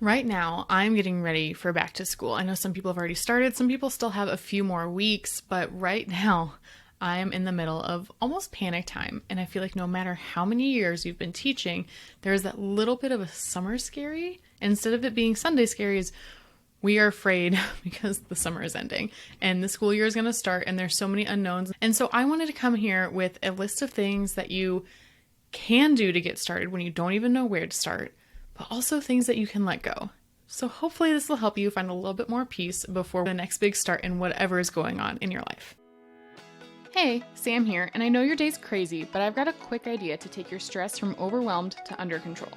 Right now, I'm getting ready for back to school. I know some people have already started, some people still have a few more weeks, but right now, I'm in the middle of almost panic time. And I feel like no matter how many years you've been teaching, there's that little bit of a summer scary. Instead of it being Sunday scaries, we are afraid because the summer is ending and the school year is going to start and there's so many unknowns. And so I wanted to come here with a list of things that you can do to get started when you don't even know where to start, but also things that you can let go. So hopefully this will help you find a little bit more peace before the next big start in whatever is going on in your life. Hey, Sam here, and I know your day's crazy, but I've got a quick idea to take your stress from overwhelmed to under control.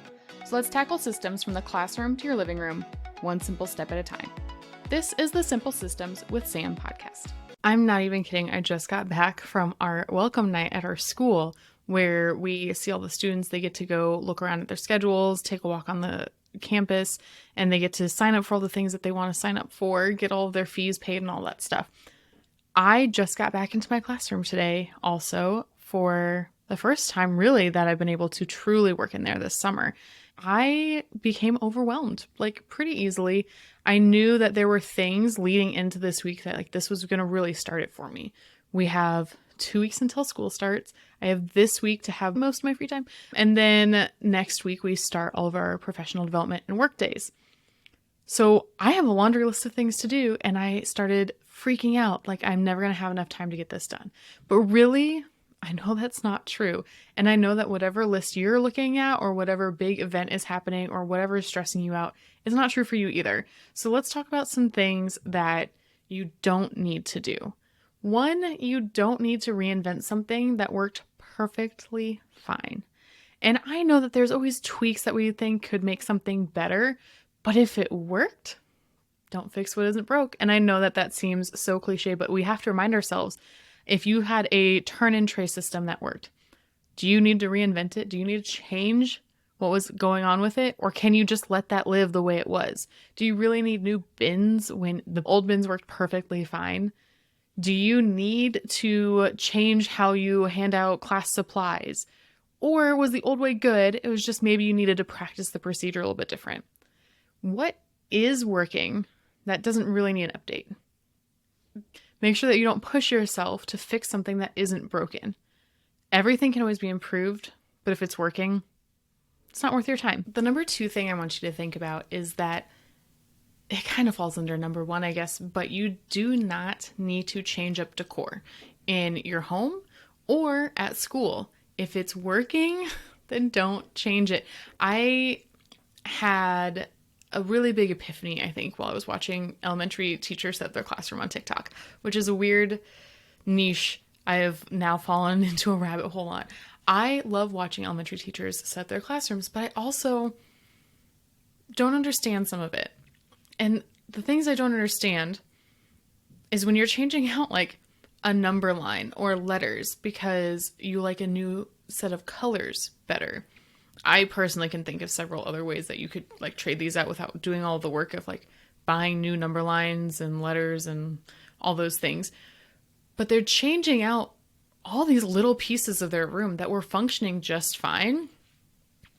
So let's tackle systems from the classroom to your living room, one simple step at a time. This is the Simple Systems with Sam podcast. I'm not even kidding. I just got back from our welcome night at our school where we see all the students. They get to go look around at their schedules, take a walk on the campus, and they get to sign up for all the things that they want to sign up for, get all of their fees paid and all that stuff. I just got back into my classroom today also for the first time really that I've been able to truly work in there this summer. I became overwhelmed like pretty easily. I knew that there were things leading into this week that like this was going to really start it for me. We have 2 weeks until school starts. I have this week to have most of my free time. And then next week we start all of our professional development and work days. So I have a laundry list of things to do and I started freaking out like I'm never going to have enough time to get this done. But really, I know that's not true. And I know that whatever list you're looking at or whatever big event is happening or whatever is stressing you out is not true for you either. So let's talk about some things that you don't need to do. One, you don't need to reinvent something that worked perfectly fine. And I know that there's always tweaks that we think could make something better, but if it worked, don't fix what isn't broke. And I know that that seems so cliche, but we have to remind ourselves, if you had a turn-in tray system that worked, do you need to reinvent it? Do you need to change what was going on with it? Or can you just let that live the way it was? Do you really need new bins when the old bins worked perfectly fine? Do you need to change how you hand out class supplies? Or was the old way good? It was just maybe you needed to practice the procedure a little bit different. What is working that doesn't really need an update? Make sure that you don't push yourself to fix something that isn't broken. Everything can always be improved, but if it's working, it's not worth your time. The number 2 thing I want you to think about is that it kind of falls under number 1, I guess, but you do not need to change up decor in your home or at school. If it's working, then don't change it. I had a really big epiphany, I think, while I was watching elementary teachers set their classroom on TikTok, which is a weird niche I have now fallen into a rabbit hole on. I love watching elementary teachers set their classrooms, but I also don't understand some of it. And the things I don't understand is when you're changing out like a number line or letters because you like a new set of colors better. I personally can think of several other ways that you could like trade these out without doing all the work of like buying new number lines and letters and all those things. But they're changing out all these little pieces of their room that were functioning just fine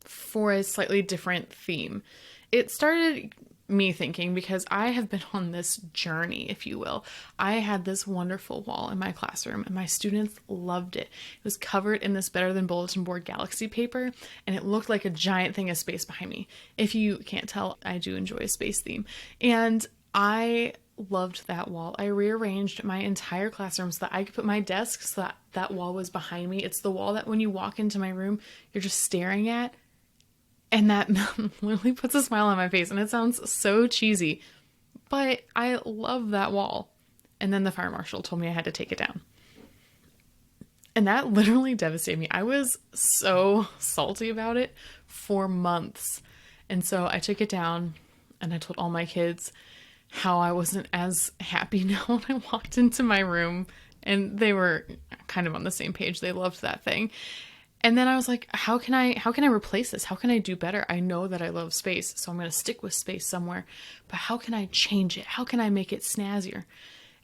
for a slightly different theme. It started me thinking because I have been on this journey, if you will. I had this wonderful wall in my classroom and my students loved it. It was covered in this Better Than Bulletin Board Galaxy paper and it looked like a giant thing of space behind me. If you can't tell, I do enjoy a space theme. And I loved that wall. I rearranged my entire classroom so that I could put my desk so that that wall was behind me. It's the wall that when you walk into my room, you're just staring at. And that literally puts a smile on my face. And it sounds so cheesy, but I love that wall. And then the fire marshal told me I had to take it down. And that literally devastated me. I was so salty about it for months. And so I took it down and I told all my kids how I wasn't as happy now when I walked into my room. And they were kind of on the same page. They loved that thing. And then I was like, how can I replace this? How can I do better? I know that I love space, so I'm going to stick with space somewhere, but how can I change it? How can I make it snazzier?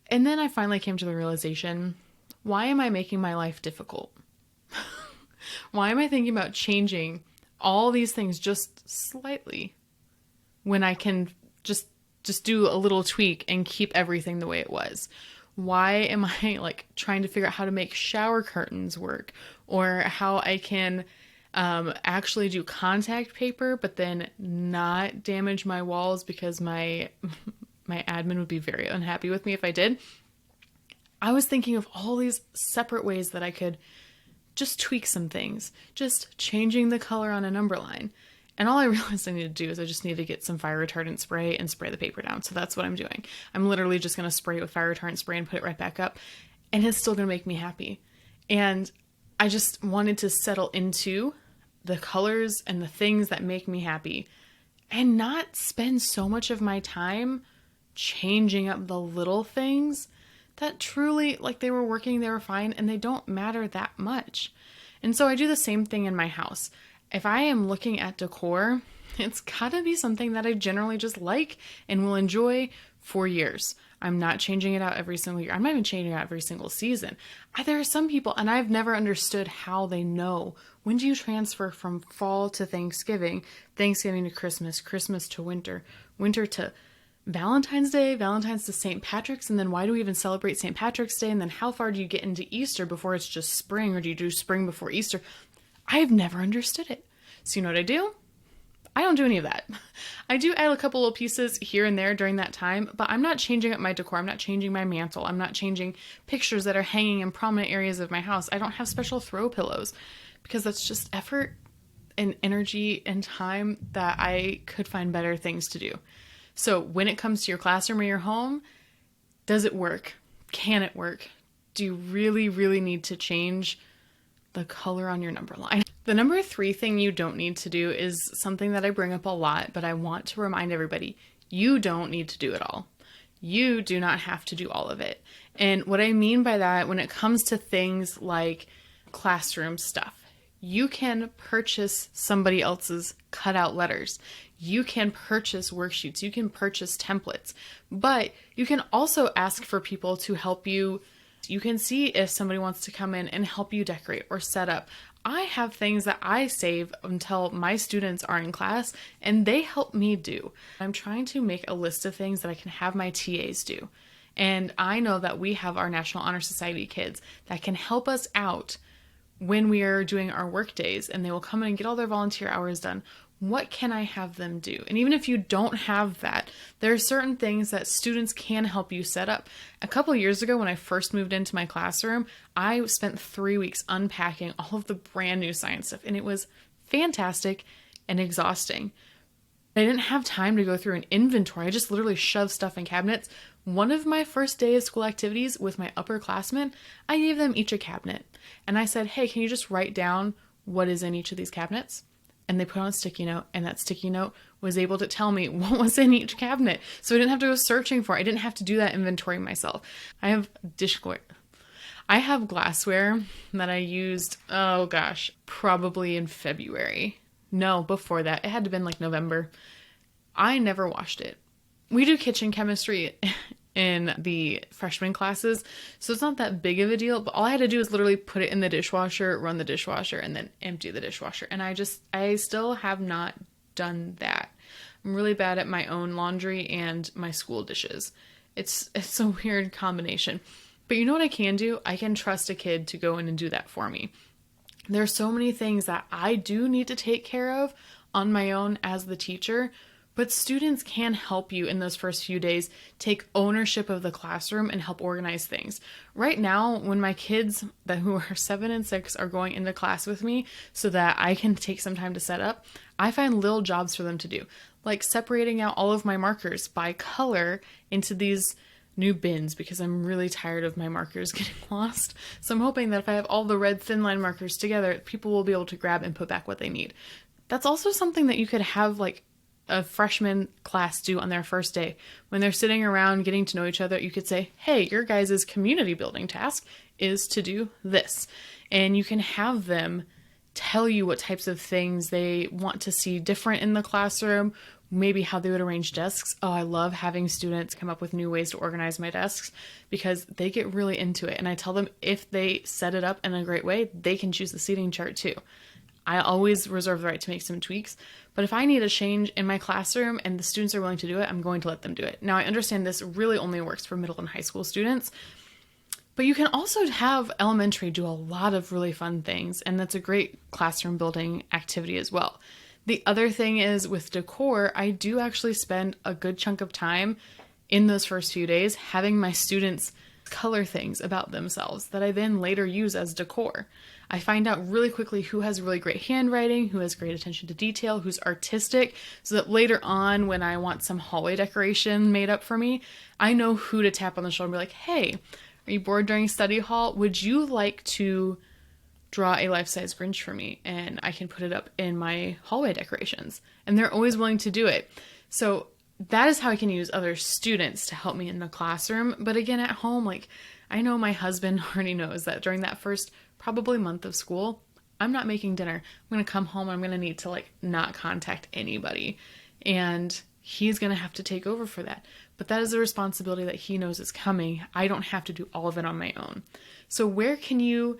And then I finally came to the realization, why am I making my life difficult? Why am I thinking about changing all these things just slightly? when I can just do a little tweak and keep everything the way it was? Why am I like trying to figure out how to make shower curtains work, or how I can actually do contact paper but then not damage my walls, because my admin would be very unhappy with me if I did. I was thinking of all these separate ways that I could just tweak some things, just changing the color on a number line. And all I realized I need to do is I just need to get some fire retardant spray and spray the paper down. So that's what I'm doing. I'm literally just going to spray it with fire retardant spray and put it right back up. And it's still going to make me happy. And I just wanted to settle into the colors and the things that make me happy and not spend so much of my time changing up the little things that truly, like, they were working, they were fine, and they don't matter that much. And so I do the same thing in my house. If I am looking at decor, it's gotta be something that I generally just like and will enjoy for years. I'm not changing it out every single year. I'm not even changing it out every single season. There are some people, and I've never understood how they know, when do you transfer from fall to Thanksgiving, Thanksgiving to Christmas, Christmas to winter, winter to Valentine's Day, Valentine's to St. Patrick's, and then why do we even celebrate St. Patrick's Day? And then how far do you get into Easter before it's just spring, or do you do spring before Easter? I've never understood it. So you know what I do? I don't do any of that. I do add a couple little pieces here and there during that time, but I'm not changing up my decor. I'm not changing my mantle. I'm not changing pictures that are hanging in prominent areas of my house. I don't have special throw pillows, because that's just effort and energy and time that I could find better things to do. So when it comes to your classroom or your home, does it work? Can it work? Do you really, really need to change the color on your number line? The number 3 thing you don't need to do is something that I bring up a lot, but I want to remind everybody, you don't need to do it all. You do not have to do all of it. And what I mean by that, when it comes to things like classroom stuff, you can purchase somebody else's cutout letters. You can purchase worksheets. You can purchase templates, but you can also ask for people to help you. You can see if somebody wants to come in and help you decorate or set up. I have things that I save until my students are in class and they help me do. I'm trying to make a list of things that I can have my TAs do. And I know that we have our National Honor Society kids that can help us out when we are doing our work days, and they will come in and get all their volunteer hours done. What can I have them do? And even if you don't have that, there are certain things that students can help you set up. A couple of years ago, when I first moved into my classroom, I spent 3 weeks unpacking all of the brand new science stuff, and it was fantastic and exhausting. I didn't have time to go through an inventory. I just literally shoved stuff in cabinets. One of my first day of school activities with my upperclassmen, I gave them each a cabinet. And I said, hey, can you just write down what is in each of these cabinets? And they put on a sticky note, and that sticky note was able to tell me what was in each cabinet. So I didn't have to go searching for it. I didn't have to do that inventory myself. I have dishware. I have glassware that I used, oh gosh, probably in February. No, before that. It had to have been like November. I never washed it. We do kitchen chemistry in the freshman classes, so it's not that big of a deal, but all I had to do is literally put it in the dishwasher, run the dishwasher, and then empty the dishwasher. And I still have not done that. I'm really bad at my own laundry and my school dishes. It's a weird combination. But you know what I can do? I can trust a kid to go in and do that for me. There are so many things that I do need to take care of on my own as the teacher, but students can help you in those first few days take ownership of the classroom and help organize things. Right now, when my kids who are 7 and 6 are going into class with me so that I can take some time to set up, I find little jobs for them to do, like separating out all of my markers by color into these new bins, because I'm really tired of my markers getting lost. So I'm hoping that if I have all the red thin line markers together, people will be able to grab and put back what they need. That's also something that you could have like a freshman class do on their first day. When they're sitting around getting to know each other, you could say, hey, your guys' community building task is to do this. And you can have them tell you what types of things they want to see different in the classroom, maybe how they would arrange desks. Oh, I love having students come up with new ways to organize my desks because they get really into it. And I tell them if they set it up in a great way, they can choose the seating chart too. I always reserve the right to make some tweaks. But if I need a change in my classroom and the students are willing to do it, I'm going to let them do it. Now, I understand this really only works for middle and high school students, but you can also have elementary do a lot of really fun things, and that's a great classroom building activity as well. The other thing is with decor, I do actually spend a good chunk of time in those first few days having my students color things about themselves that I then later use as decor. I find out really quickly who has really great handwriting, who has great attention to detail, who's artistic, so that later on when I want some hallway decoration made up for me, I know who to tap on the shoulder and be like, hey, are you bored during study hall? Would you like to draw a life-size Grinch for me? And I can put it up in my hallway decorations. And they're always willing to do it. So that is how I can use other students to help me in the classroom. But again, at home, like I know my husband already knows that during that first probably month of school, I'm not making dinner. I'm going to come home and I'm going to need to like not contact anybody. And he's going to have to take over for that. But that is a responsibility that he knows is coming. I don't have to do all of it on my own. So where can you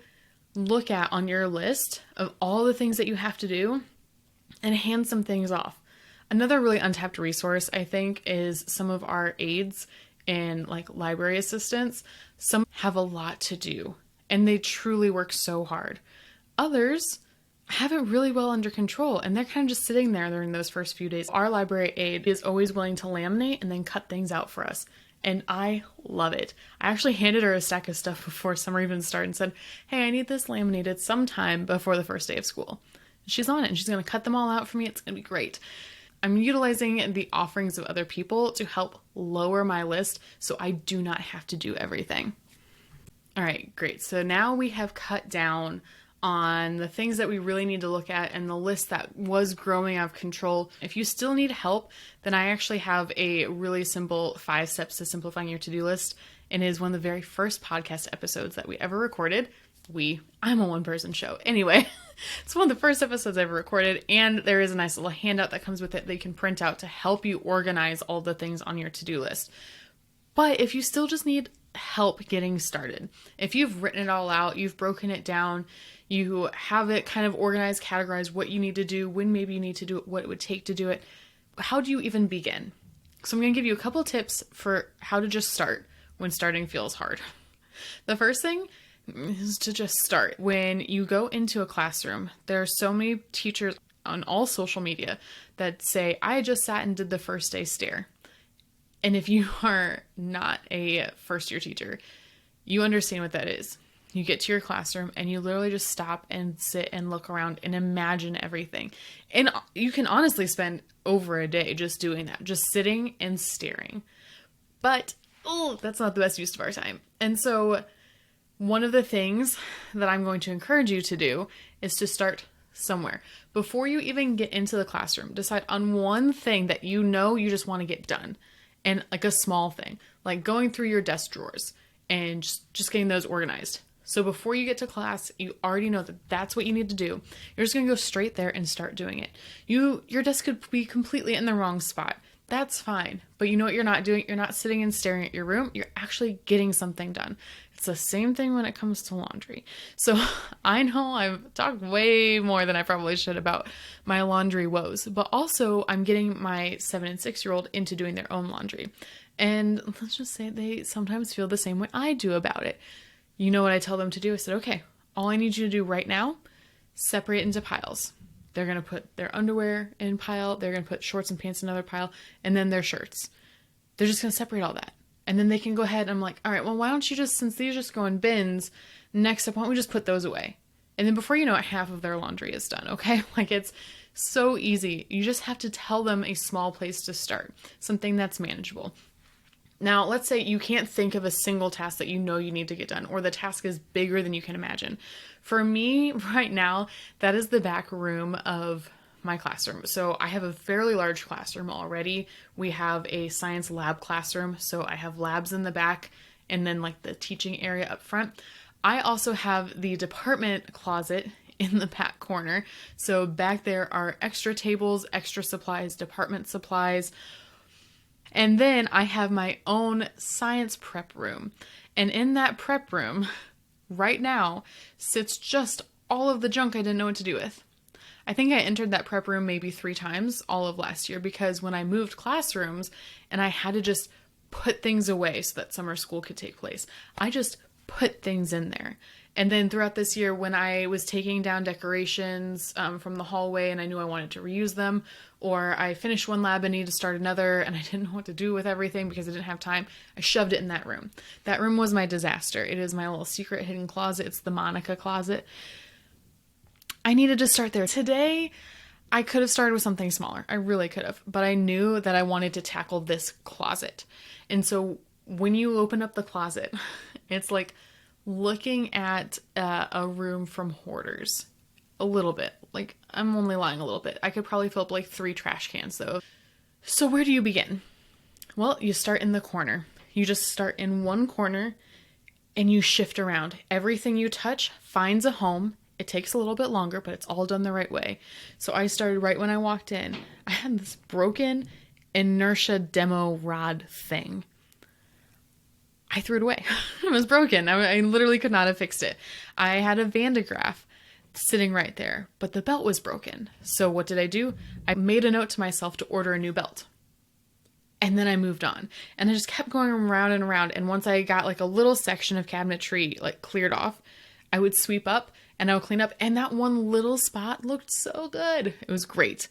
look at on your list of all the things that you have to do and hand some things off? Another really untapped resource, I think, is some of our aides and like library assistants. Some have a lot to do and they truly work so hard. Others have it really well under control and they're kind of just sitting there during those first few days. Our library aide is always willing to laminate and then cut things out for us. And I love it. I actually handed her a stack of stuff before summer even started and said, hey, I need this laminated sometime before the first day of school. She's on it and she's going to cut them all out for me. It's going to be great. I'm utilizing the offerings of other people to help lower my list so I do not have to do everything. All right, great. So now we have cut down on the things that we really need to look at and the list that was growing out of control. If you still need help, then I actually have a really simple 5 steps to simplifying your to-do list. And it is one of the very first podcast episodes that we ever recorded. I'm a one-person show. Anyway, it's one of the first episodes I ever recorded, and there is a nice little handout that comes with it that you can print out to help you organize all the things on your to-do list. But if you still just need help getting started, if you've written it all out, you've broken it down, you have it kind of organized, categorized what you need to do, when maybe you need to do it, what it would take to do it, how do you even begin? So I'm going to give you a couple tips for how to just start when starting feels hard. The first thing is to just start. When you go into a classroom, there are so many teachers on all social media that say, I just sat and did the first day stare. And if you are not a first year teacher, you understand what that is. You get to your classroom and you literally just stop and sit and look around and imagine everything. And you can honestly spend over a day just doing that, just sitting and staring. But, that's not the best use of our time. And so one of the things that I'm going to encourage you to do is to start somewhere. Before you even get into the classroom, decide on one thing that you know you just want to get done. And like a small thing, like going through your desk drawers and just getting those organized. So before you get to class, you already know that that's what you need to do. You're just going to go straight there and start doing it. Your desk could be completely in the wrong spot. That's fine. But you know what you're not doing? You're not sitting and staring at your room. You're actually getting something done. It's the same thing when it comes to laundry. So I know I've talked way more than I probably should about my laundry woes, but also I'm getting my 7 and 6-year-old into doing their own laundry. And let's just say they sometimes feel the same way I do about it. You know what I tell them to do? I said, okay, all I need you to do right now, separate into piles. They're going to put their underwear in pile. They're going to put shorts and pants in another pile, and then their shirts. They're just going to separate all that. And then they can go ahead and I'm like, all right, well, why don't you just, since these just go in bins, next up, why don't we just put those away? And then before you know it, half of their laundry is done, okay? Like it's so easy. You just have to tell them a small place to start, something that's manageable. Now, let's say you can't think of a single task that you know you need to get done, or the task is bigger than you can imagine. For me right now, that is the back room of my classroom. So I have a fairly large classroom already. We have a science lab classroom. So I have labs in the back and then like the teaching area up front. I also have the department closet in the back corner. So back there are extra tables, extra supplies, department supplies. And then I have my own science prep room. And in that prep room right now sits just all of the junk I didn't know what to do with. I think I entered that prep room maybe 3 times all of last year, because when I moved classrooms and I had to just put things away so that summer school could take place, I just put things in there. And then throughout this year, when I was taking down decorations from the hallway and I knew I wanted to reuse them, or I finished one lab and needed to start another and I didn't know what to do with everything because I didn't have time, I shoved it in that room. That room was my disaster. It is my little secret hidden closet. It's the Monica closet. I needed to start there. Today, I could have started with something smaller. I really could have. But I knew that I wanted to tackle this closet. And so when you open up the closet, it's like looking at a room from Hoarders. A little bit. Like, I'm only lying a little bit. I could probably fill up like 3 trash cans though. So where do you begin? Well, you start in the corner. You just start in one corner and you shift around. Everything you touch finds a home. It takes a little bit longer, but it's all done the right way. So I started right when I walked in. I had this broken inertia demo rod thing. I threw it away. It was broken. I literally could not have fixed it. I had a Van de Graaff sitting right there, but the belt was broken. So what did I do? I made a note to myself to order a new belt. And then I moved on. And I just kept going around and around. And once I got like a little section of cabinetry like cleared off, I would sweep up and I would clean up. And that one little spot looked so good. It was great.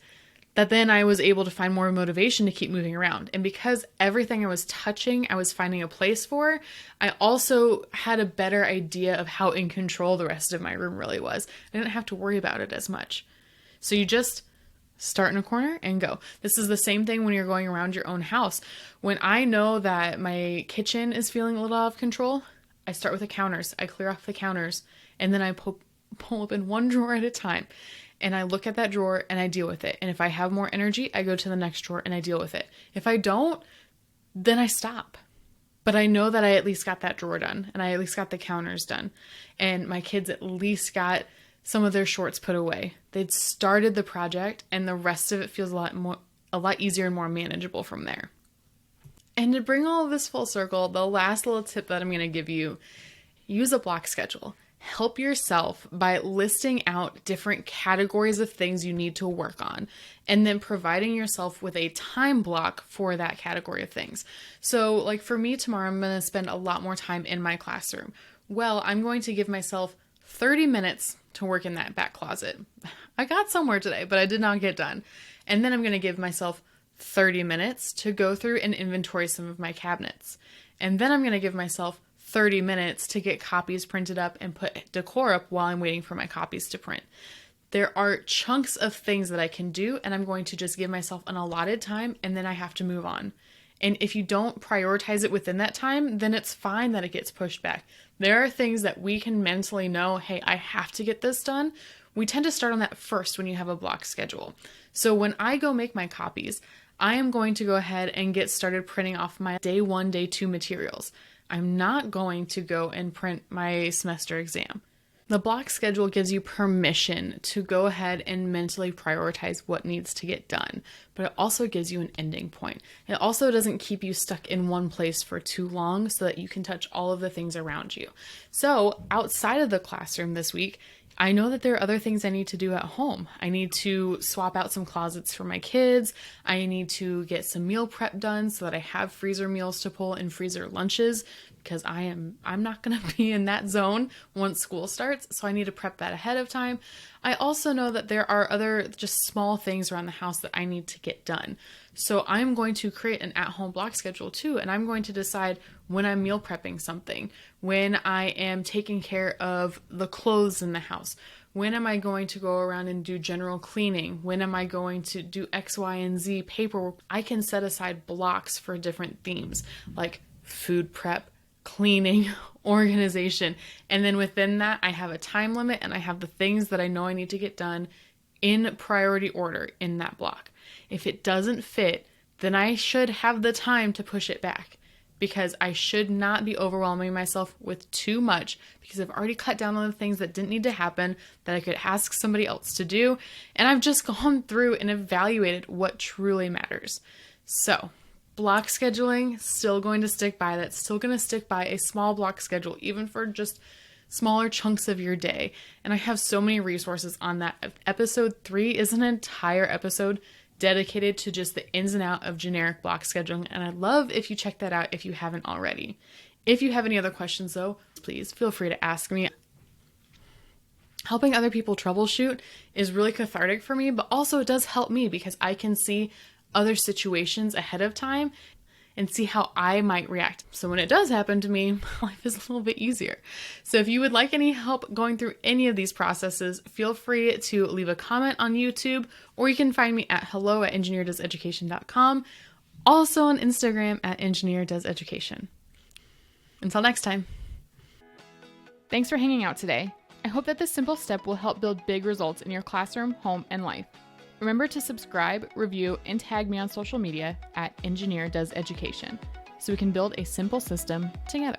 That then I was able to find more motivation to keep moving around. And because everything I was touching, I was finding a place for, I also had a better idea of how in control the rest of my room really was. I didn't have to worry about it as much. So you just start in a corner and go. This is the same thing when you're going around your own house. When I know that my kitchen is feeling a little out of control, I start with the counters. I clear off the counters and then I pull open one drawer at a time. And I look at that drawer and I deal with it. And if I have more energy, I go to the next drawer and I deal with it. If I don't, then I stop. But I know that I at least got that drawer done and I at least got the counters done. And my kids at least got some of their shorts put away. They'd started the project and the rest of it feels a lot easier and more manageable from there. And to bring all of this full circle, the last little tip that I'm going to give you, use a block schedule. Help yourself by listing out different categories of things you need to work on and then providing yourself with a time block for that category of things. So like for me tomorrow, I'm going to spend a lot more time in my classroom. Well, I'm going to give myself 30 minutes to work in that back closet. I got somewhere today, but I did not get done. And then I'm going to give myself 30 minutes to go through and inventory some of my cabinets. And then I'm going to give myself 30 minutes to get copies printed up and put decor up while I'm waiting for my copies to print. There are chunks of things that I can do, and I'm going to just give myself an allotted time, and then I have to move on. And if you don't prioritize it within that time, then it's fine that it gets pushed back. There are things that we can mentally know, hey, I have to get this done. We tend to start on that first when you have a block schedule. So when I go make my copies, I am going to go ahead and get started printing off my day 1, day 2 materials. I'm not going to go and print my semester exam. The block schedule gives you permission to go ahead and mentally prioritize what needs to get done, but it also gives you an ending point. It also doesn't keep you stuck in one place for too long so that you can touch all of the things around you. So outside of the classroom this week, I know that there are other things I need to do at home. I need to swap out some closets for my kids. I need to get some meal prep done so that I have freezer meals to pull and freezer lunches, because I'm not going to be in that zone once school starts. So I need to prep that ahead of time. I also know that there are other just small things around the house that I need to get done. So I'm going to create an at-home block schedule too. And I'm going to decide when I'm meal prepping something, when I am taking care of the clothes in the house, when am I going to go around and do general cleaning, when am I going to do X, Y, and Z paperwork. I can set aside blocks for different themes like food prep, cleaning, organization. And then within that, I have a time limit and I have the things that I know I need to get done in priority order in that block. If it doesn't fit, then I should have the time to push it back, because I should not be overwhelming myself with too much, because I've already cut down on the things that didn't need to happen that I could ask somebody else to do. And I've just gone through and evaluated what truly matters. So block scheduling, still going to stick by that, still going to stick by a small block schedule, even for just smaller chunks of your day. And I have so many resources on that. Episode 3 is an entire episode dedicated to just the ins and out of generic block scheduling. And I'd love if you check that out if you haven't already. If you have any other questions though, please feel free to ask me. Helping other people troubleshoot is really cathartic for me, but also it does help me because I can see other situations ahead of time and see how I might react. So when it does happen to me, life is a little bit easier. So if you would like any help going through any of these processes, feel free to leave a comment on YouTube, or you can find me at hello@engineerdoeseducation.com, also on Instagram at engineerdoeseducation. Until next time. Thanks for hanging out today. I hope that this simple step will help build big results in your classroom, home, and life. Remember to subscribe, review, and tag me on social media at engineerdoeseducation so we can build a simple system together.